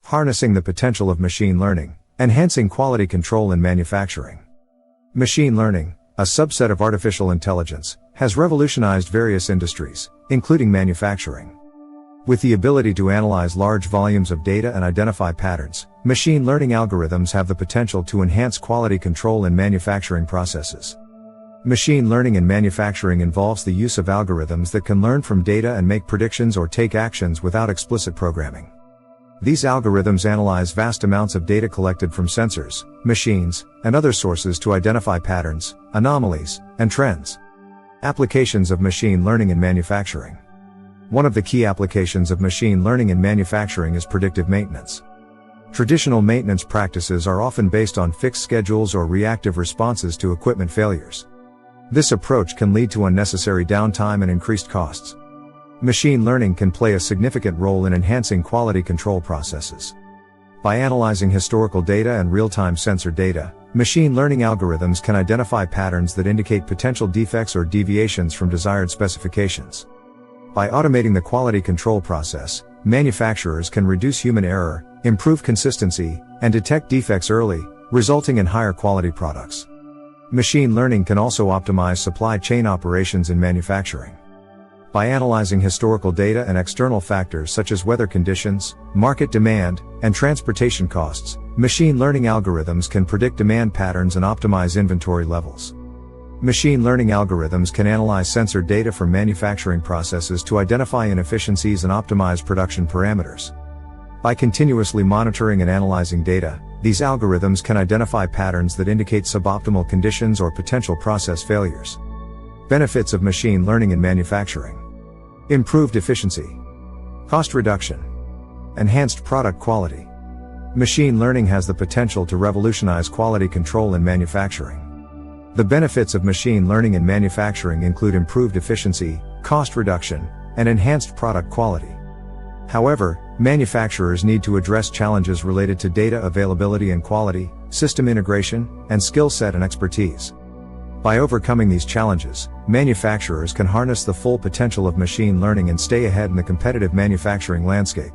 Harnessing the potential of machine learning, enhancing quality control in manufacturing. Machine learning, a subset of artificial intelligence, has revolutionized various industries, including manufacturing. With the ability to analyze large volumes of data and identify patterns, machine learning algorithms have the potential to enhance quality control in manufacturing processes. Machine learning in manufacturing involves the use of algorithms that can learn from data and make predictions or take actions without explicit programming. These algorithms analyze vast amounts of data collected from sensors, machines, and other sources to identify patterns, anomalies, and trends. Applications of machine learning in manufacturing. One of the key applications of machine learning in manufacturing is predictive maintenance. Traditional maintenance practices are often based on fixed schedules or reactive responses to equipment failures. This approach can lead to unnecessary downtime and increased costs. Machine learning can play a significant role in enhancing quality control processes. By analyzing historical data and real-time sensor data, machine learning algorithms can identify patterns that indicate potential defects or deviations from desired specifications. By automating the quality control process, manufacturers can reduce human error, improve consistency, and detect defects early, resulting in higher quality products. Machine learning can also optimize supply chain operations in manufacturing. By analyzing historical data and external factors such as weather conditions, market demand, and transportation costs, machine learning algorithms can predict demand patterns and optimize inventory levels. Machine learning algorithms can analyze sensor data from manufacturing processes to identify inefficiencies and optimize production parameters. By continuously monitoring and analyzing data, these algorithms can identify patterns that indicate suboptimal conditions or potential process failures. Benefits of machine learning in manufacturing. Improved efficiency. Cost reduction. Enhanced product quality. Machine learning has the potential to revolutionize quality control in manufacturing. The benefits of machine learning in manufacturing include improved efficiency, cost reduction, and enhanced product quality. However, manufacturers need to address challenges related to data availability and quality, system integration, and skill set and expertise. By overcoming these challenges, manufacturers can harness the full potential of machine learning and stay ahead in the competitive manufacturing landscape.